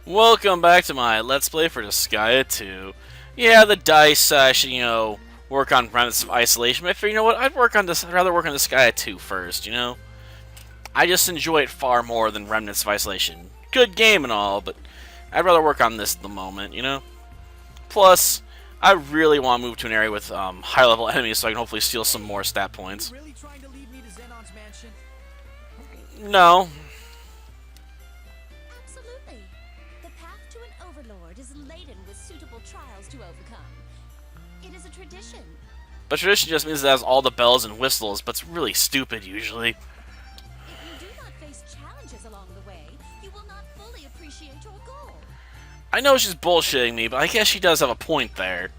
Welcome back to my Let's Play for Disgaea 2. Yeah, the dice should, work on Remnants of Isolation, but I figure, you know what, I'd rather work on Disgaea 2 first. I just enjoy it far more than Remnants of Isolation. Good game and all, but I'd rather work on this at the moment. Plus, I really want to move to an area with high-level enemies so I can hopefully steal some more stat points. Really trying to lead me to Xenon's mansion? No. Absolutely. The path to an overlord is laden with suitable trials to overcome. It is a tradition. But tradition just means it has all the bells and whistles, but it's really stupid usually. If you do not face challenges along the way, you will not fully appreciate your goal. I know she's bullshitting me, but I guess she does have a point there.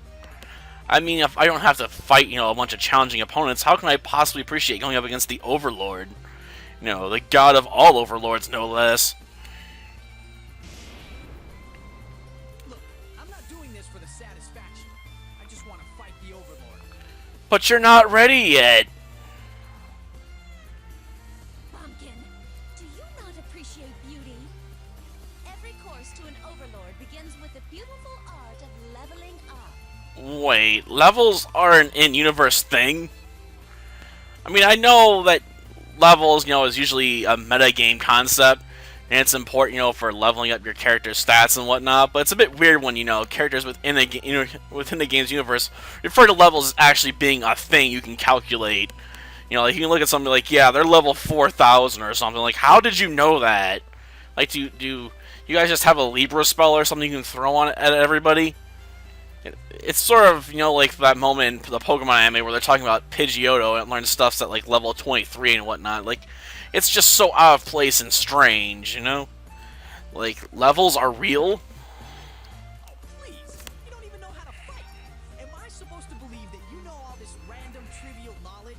I mean, if I don't have to fight, a bunch of challenging opponents, how can I possibly appreciate going up against the Overlord? The god of all Overlords, no less. Look, I'm not doing this for the satisfaction. I just want to fight the Overlord. But you're not ready yet. Pumpkin, do you not appreciate beauty? Every course to an overlord begins with the beautiful art of leveling up. Wait, levels are an in-universe thing? I mean, I know that levels, is usually a metagame concept, and it's important, for leveling up your character's stats and whatnot, but it's a bit weird when, characters within the game's universe refer to levels as actually being a thing you can calculate. Like, you can look at something like, yeah, they're level 4,000 or something. Like, how did you know that? Like, do you guys just have a Libra spell or something you can throw on at everybody? It's sort of, like that moment in the Pokemon anime where they're talking about Pidgeotto and learn stuff's at, like, level 23 and whatnot. Like, it's just so out of place and strange. Like, levels are real? Oh, please! You don't even know how to fight! Am I supposed to believe that you know all this random, trivial knowledge?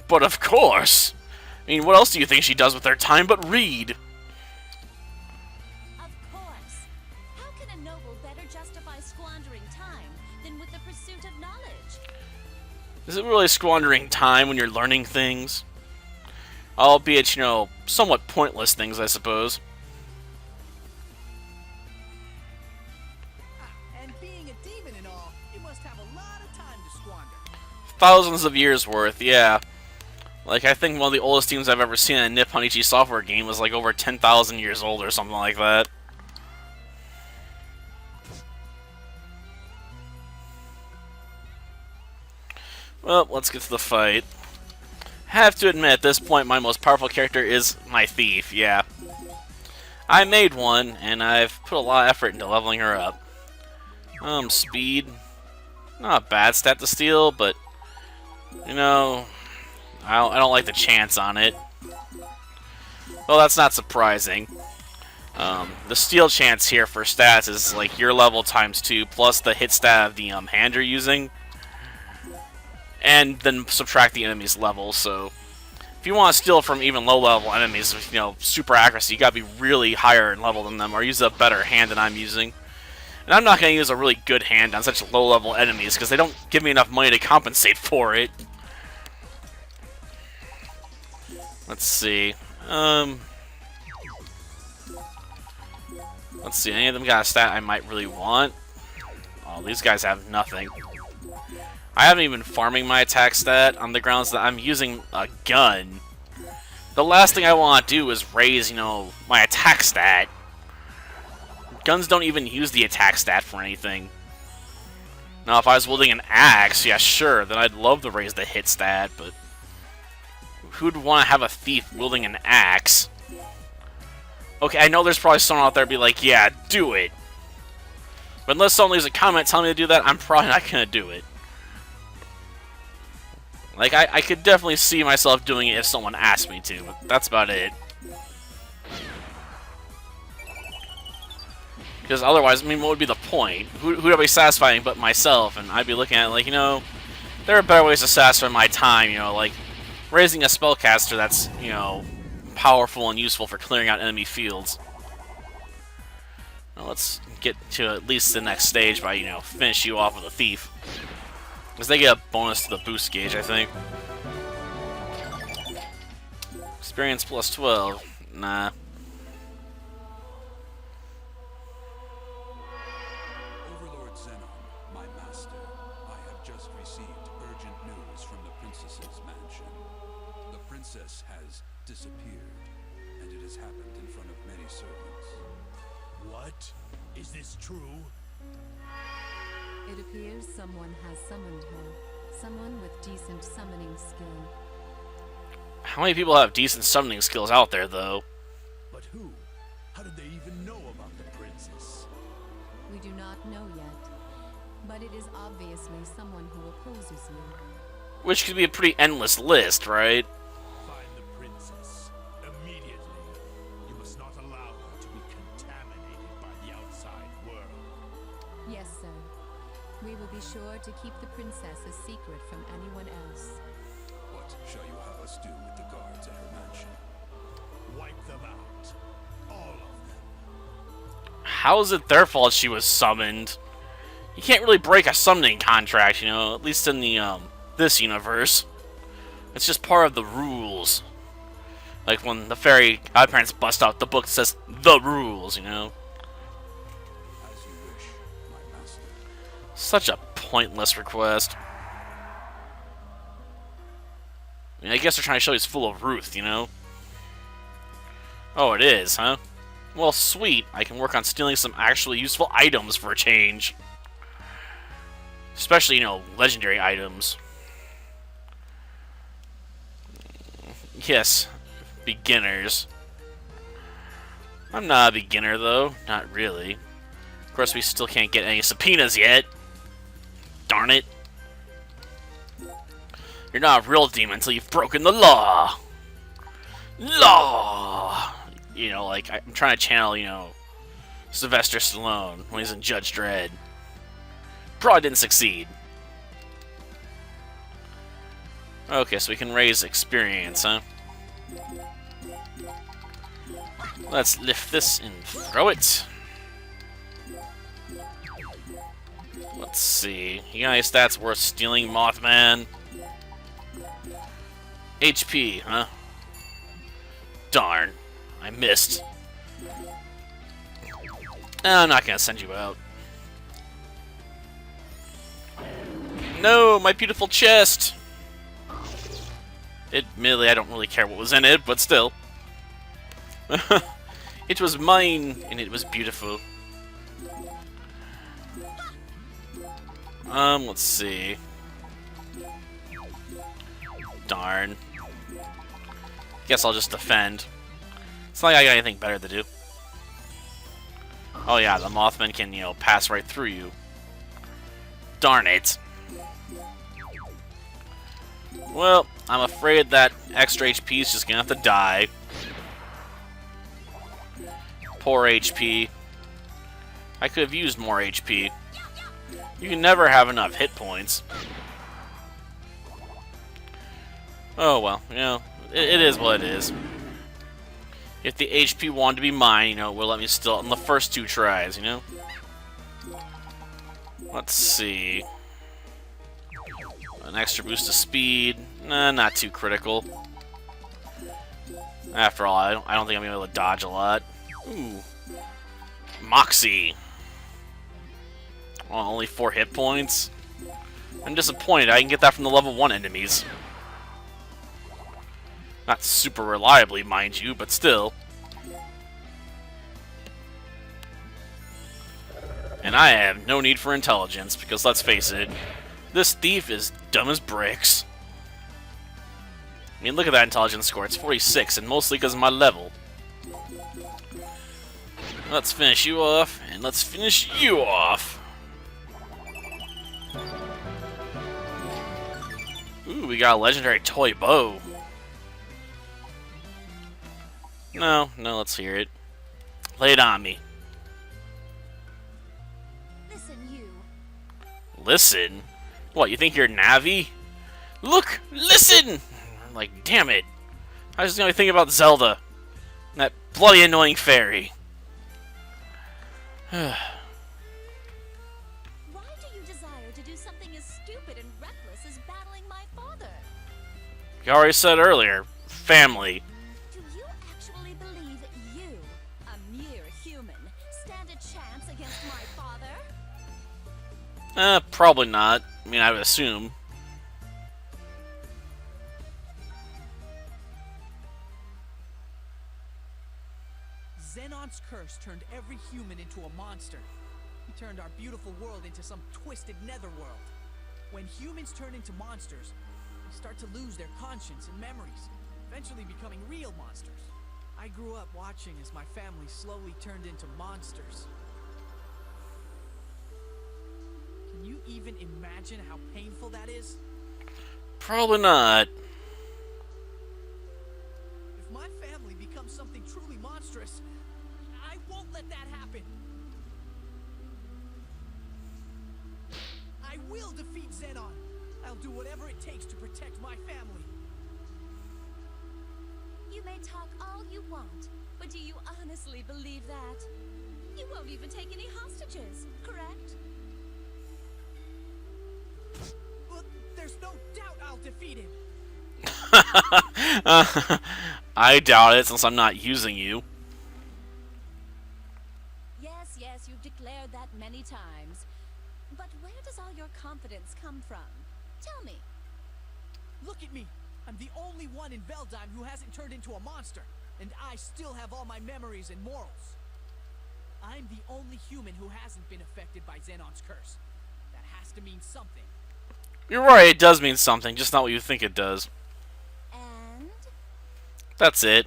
But of course! I mean, what else do you think she does with her time but read? Of course. How can a noble better justify squandering time than with the pursuit of knowledge? Is it really squandering time when you're learning things? Albeit, somewhat pointless things, I suppose. And being a demon and all, you must have a lot of time to squander. Thousands of years worth, yeah. Like, I think one of the oldest teams I've ever seen in a Nippon Ichi software game was like over 10,000 years old or something like that. Well, let's get to the fight. Have to admit, at this point, my most powerful character is my thief, yeah. I made one, and I've put a lot of effort into leveling her up. Speed. Not a bad stat to steal, but, I don't like the chance on it. Well, that's not surprising. The steal chance here for stats is like your level times 2 plus the hit stat of the hand you're using, and then subtract the enemy's level. So if you want to steal from even low level enemies with super accuracy, you gotta be really higher in level than them, or use a better hand than I'm using. And I'm not gonna use a really good hand on such low level enemies because they don't give me enough money to compensate for it. Let's see. Let's see. Any of them got a stat I might really want? Oh, these guys have nothing. I haven't even farming my attack stat on the grounds that I'm using a gun. The last thing I want to do is raise, my attack stat. Guns don't even use the attack stat for anything. Now, if I was wielding an axe, yeah, sure, then I'd love to raise the hit stat, but who'd want to have a thief wielding an axe? Okay, I know there's probably someone out there be like, yeah, do it. But unless someone leaves a comment telling me to do that, I'm probably not going to do it. Like, I could definitely see myself doing it if someone asked me to, but that's about it. Because otherwise, I mean, what would be the point? Who'd I be satisfying but myself? And I'd be looking at it like, there are better ways to satisfy my time, like raising a spellcaster that's, powerful and useful for clearing out enemy fields. Now let's get to at least the next stage by, finish you off with a thief. Because they get a bonus to the boost gauge, I think. Experience plus 12. Nah. received urgent news from the princess's mansion. The princess has disappeared, and it has happened in front of many servants. What? Is this true? It appears someone has summoned her. Someone with decent summoning skill. How many people have decent summoning skills out there, though? But who? How did they even know about the princess? We do not know yet, but it is obviously someone who opposes you. Which could be a pretty endless list, right? Find the princess. Immediately. You must not allow her to be contaminated by the outside world. Yes, sir. We will be sure to keep the princess a secret from anyone else. What shall you have us do with the guards at her mansion? Wipe them out. All of them. How is it their fault she was summoned? You can't really break a summoning contract, you know, at least in the, this universe. It's just part of the rules. Like when the fairy godparents bust out the book that says, the rules, you know? As you wish, my master. Such a pointless request. I mean, I guess they're trying to show he's full of Ruth, you know? Oh, it is, huh? Well, sweet. I can work on stealing some actually useful items for a change. Especially, you know, legendary items. Yes, beginners. I'm not a beginner, though. Not really. Of course, we still can't get any subpoenas yet. Darn it. You're not a real demon until you've broken the law. Law! You know, like, I'm trying to channel, you know, Sylvester Stallone when he's in Judge Dredd. Probably didn't succeed. Okay, so we can raise experience, huh? Let's lift this and throw it. Let's see. You got any stats worth stealing, Mothman? HP, huh? Darn. I missed. I'm not gonna send you out. No, my beautiful chest! Admittedly, I don't really care what was in it, but still. It was mine, and it was beautiful. Let's see. Darn. Guess I'll just defend. It's not like I got anything better to do. Oh yeah, the Mothman can, you know, pass right through you. Darn it. Well, I'm afraid that extra HP is just gonna have to die. Poor HP. I could have used more HP. You can never have enough hit points. Oh well, you know, it is what it is. If the HP wanted to be mine, you know, it will let me steal it in the first 2 tries, you know? Let's see. An extra boost of speed. Nah, not too critical. After all, I don't think I'm gonna be able to dodge a lot. Ooh. Moxie. Oh, only 4 hit points? I'm disappointed. I can get that from the level 1 enemies. Not super reliably, mind you, but still. And I have no need for intelligence, because let's face it, this thief is dumb as bricks. I mean, look at that intelligence score. It's 46, and mostly because of my level. Let's finish you off, and let's finish you off. Ooh, we got a legendary toy bow. No, let's hear it. Lay it on me. Listen, you. Listen? What, you think you're Navi? Look! Listen! I'm like, damn it. I was just gonna think about Zelda. That bloody annoying fairy. Why do you desire to do something as stupid and reckless as battling my father? You already said earlier. Family. Do you actually believe you, a mere human, stand a chance against my father? Probably not. I mean, I would assume. Xenon's curse turned every human into a monster. He turned our beautiful world into some twisted netherworld. When humans turn into monsters, they start to lose their conscience and memories, eventually becoming real monsters. I grew up watching as my family slowly turned into monsters. Can you even imagine how painful that is? Probably not. If my family becomes something truly monstrous, I won't let that happen. I will defeat Xenon. I'll do whatever it takes to protect my family. You may talk all you want, but do you honestly believe that? You won't even take any hostages, correct? But there's no doubt I'll defeat him. I doubt it, since I'm not using you. Yes, yes, you've declared that many times. But where does all your confidence come from? Tell me. Look at me. I'm the only one in Veldheim who hasn't turned into a monster, and I still have all my memories and morals. I'm the only human who hasn't been affected by Xenon's curse. That has to mean something. You're right, it does mean something, just not what you think it does. And? That's it.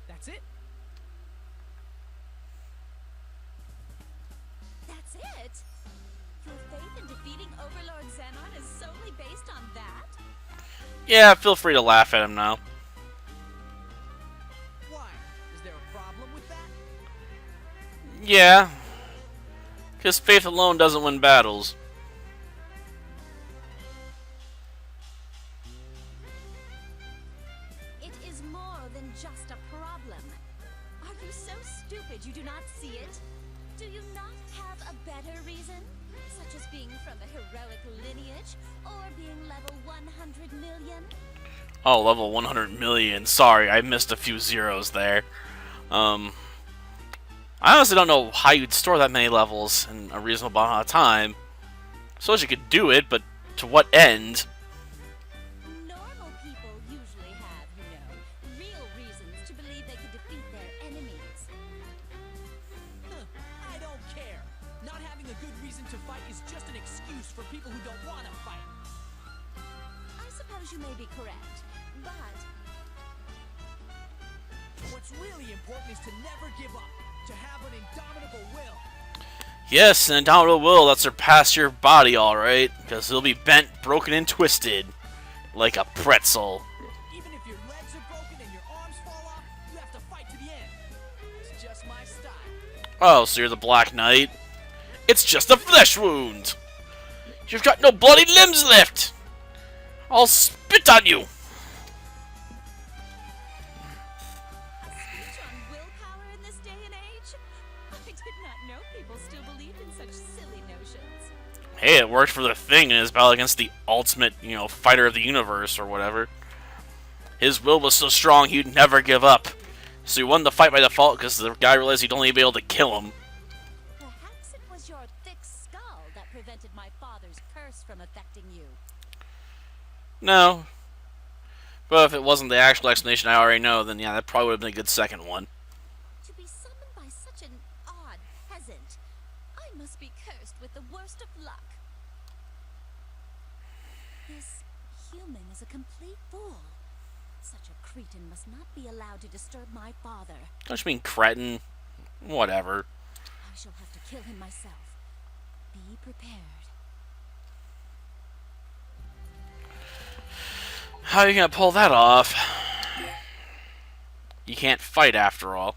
That's it? That's it? Your faith in defeating Overlord Xenon is solely based on that? Yeah, feel free to laugh at him now. Why? Is there a problem with that? Yeah. Because faith alone doesn't win battles. It is more than just a problem. Are you so stupid you do not see it? Do you not have a better reason? Such as being from a heroic lineage, or being level 100 million? Oh, level 100 million. Sorry, I missed a few zeros there. I honestly don't know how you'd store that many levels in a reasonable amount of time. Suppose you could do it, but to what end? Normal people usually have, you know, real reasons to believe they can defeat their enemies. Huh, I don't care. Not having a good reason to fight is just an excuse for people who don't want to fight. I suppose you may be correct, but What's really important is to never give up, to have an indomitable will. Yes, an indomitable will that surpass your body, alright. Because it'll be bent, broken, and twisted. Like a pretzel. Even if your legs are broken and your arms fall off, you have to fight to the end. It's just my style. Oh, so you're the Black Knight? It's just a flesh wound! You've got no bloody limbs left! I'll spit on you! a speech on willpower in this day and age? I did not know people still believed in such silly notions. Hey, it worked for the Thing in his battle against the ultimate, fighter of the universe or whatever. His will was so strong he'd never give up. So he won the fight by default because the guy realized he'd only be able to kill him. Perhaps it was your thick skull that prevented my father's curse from affecting you. No. But if it wasn't the actual explanation I already know, then yeah, that probably would have been a good second one. To be summoned by such an odd peasant, I must be cursed with the worst of luck. This human is a complete fool. Such a cretin must not be allowed to disturb my father. Don't you mean cretin? Whatever. I shall have to kill him myself. Be prepared. How are you gonna pull that off? You can't fight after all.